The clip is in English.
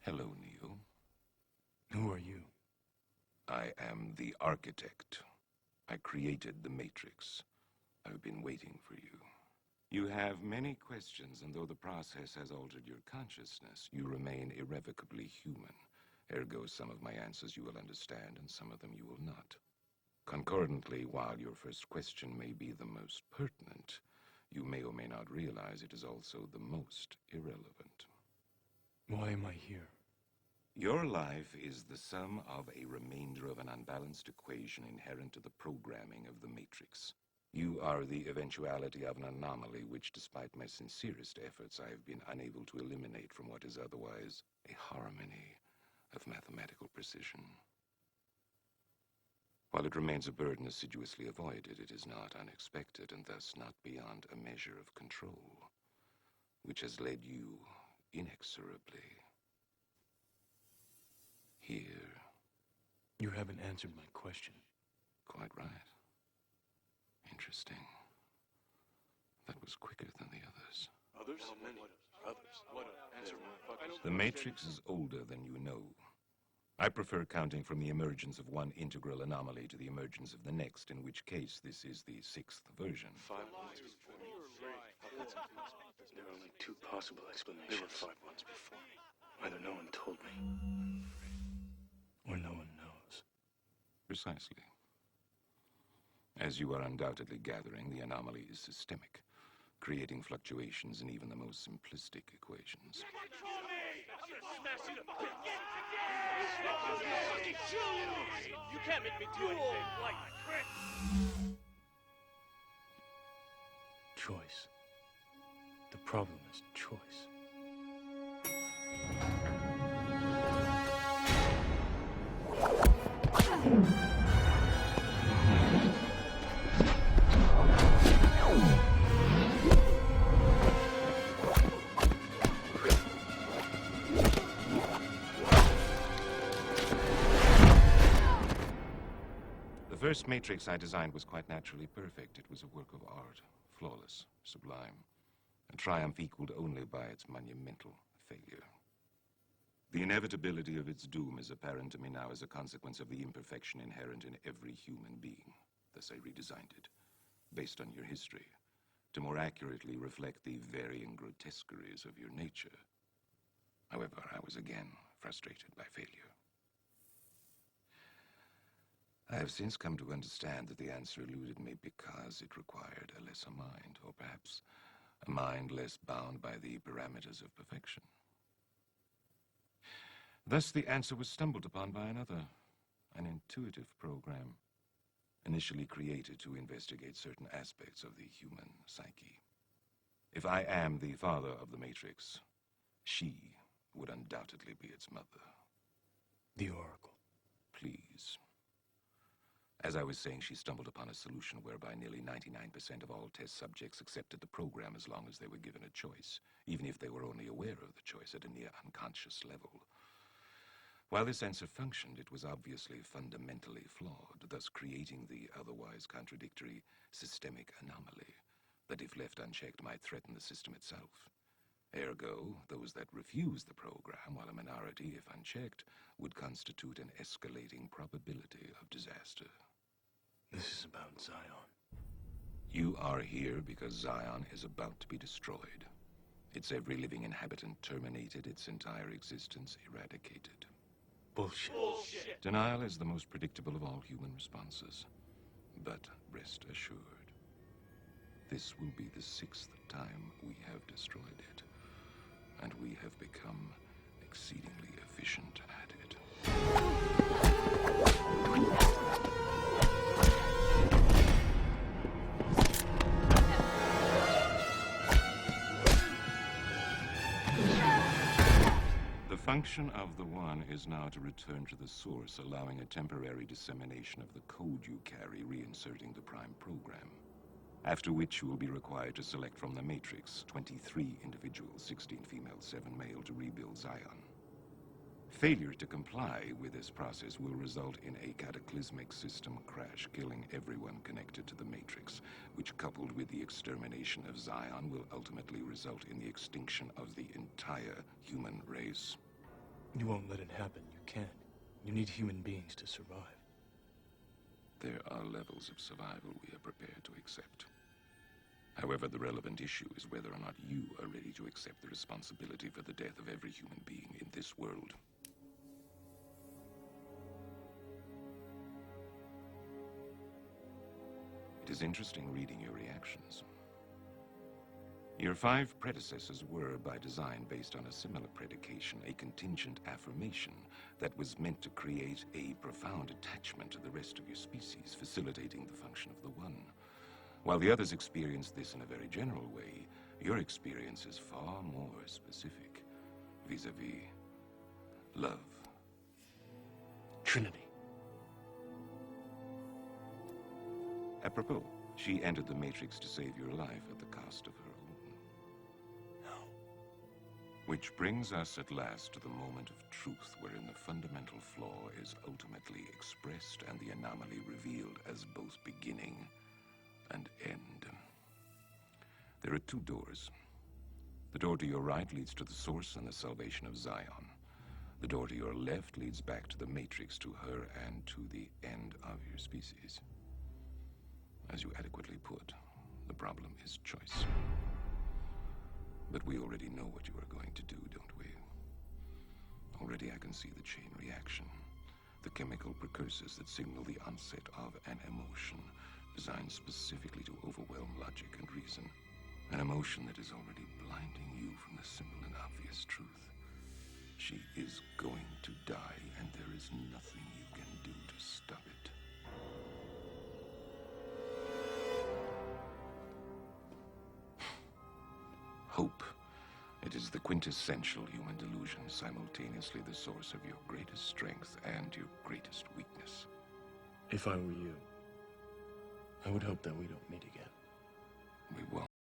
Hello, Neo. Who are you? I am the architect. I created the Matrix. I've been waiting for you. You have many questions, and though the process has altered your consciousness, you remain irrevocably human. Ergo, some of my answers you will understand, and some of them you will not. Concordantly, while your first question may be the most pertinent, you may or may not realize it is also the most irrelevant. Why am I here? Your life is the sum of a remainder of an unbalanced equation inherent to the programming of the Matrix. You are the eventuality of an anomaly which, despite my sincerest efforts, I have been unable to eliminate from what is otherwise a harmony of mathematical precision. While it remains a burden assiduously avoided, it is not unexpected and thus not beyond a measure of control, which has led you inexorably here. You haven't answered my question. Quite right. Interesting. That was quicker than the others. Others? Many. Others. What? Answer me. The Matrix is older than you know. I prefer counting from the emergence of one integral anomaly to the emergence of the next, in which case this is the sixth version. 5 months before. There are only two possible explanations. There were 5 months before. Either no one told me, or no one knows. Precisely. As you are undoubtedly gathering, the anomaly is systemic, creating fluctuations in even the most simplistic equations. You can't make me do anything like Choice. The problem is choice. The first Matrix I designed was quite naturally perfect. It was a work of art, flawless, sublime, a triumph equaled only by its monumental failure. The inevitability of its doom is apparent to me now as a consequence of the imperfection inherent in every human being. Thus I redesigned it, based on your history, to more accurately reflect the varying grotesqueries of your nature. However, I was again frustrated by failure. I have since come to understand that the answer eluded me because it required a lesser mind, or perhaps a mind less bound by the parameters of perfection. Thus, the answer was stumbled upon by another, an intuitive program, initially created to investigate certain aspects of the human psyche. If I am the father of the Matrix, she would undoubtedly be its mother. The Oracle. Please. As I was saying, she stumbled upon a solution whereby nearly 99% of all test subjects accepted the program as long as they were given a choice, even if they were only aware of the choice at a near unconscious level. While this answer functioned, it was obviously fundamentally flawed, thus creating the otherwise contradictory systemic anomaly that, if left unchecked, might threaten the system itself. Ergo, those that refuse the program, while a minority, if unchecked, would constitute an escalating probability of disaster. This is about Zion. You are here because Zion is about to be destroyed. Its every living inhabitant terminated, its entire existence eradicated. Bullshit. Denial is the most predictable of all human responses. But rest assured, this will be the 6th time we have destroyed it, and we have become exceedingly efficient at it. The function of the One is now to return to the source, allowing a temporary dissemination of the code you carry, reinserting the prime program. After which you will be required to select from the Matrix 23 individuals, 16 female, 7 male, to rebuild Zion. Failure to comply with this process will result in a cataclysmic system crash, killing everyone connected to the Matrix, which, coupled with the extermination of Zion, will ultimately result in the extinction of the entire human race. You won't let it happen. You can't. You need human beings to survive. There are levels of survival we are prepared to accept. However, the relevant issue is whether or not you are ready to accept the responsibility for the death of every human being in this world. It is interesting reading your reactions. Your 5 predecessors were, by design, based on a similar predication, a contingent affirmation that was meant to create a profound attachment to the rest of your species, facilitating the function of the One. While the others experienced this in a very general way, your experience is far more specific, vis-a-vis love. Trinity. Apropos, she entered the Matrix to save your life at the cost of her own. No. Which brings us at last to the moment of truth, wherein the fundamental flaw is ultimately expressed and the anomaly revealed as both beginning and end. There are 2 doors. The door to your right leads to the source and the salvation of Zion. The door to your left leads back to the Matrix, to her, and to the end of your species. As you adequately put, the problem is choice. But we already know what you are going to do, don't we? Already I can see the chain reaction, the chemical precursors that signal the onset of an emotion designed specifically to overwhelm logic and reason. An emotion that is already blinding you from the simple and obvious truth. She is going to die, and there is nothing you can do to stop it. Hope. It is the quintessential human delusion, simultaneously the source of your greatest strength and your greatest weakness. If I were you, I would hope that we don't meet again.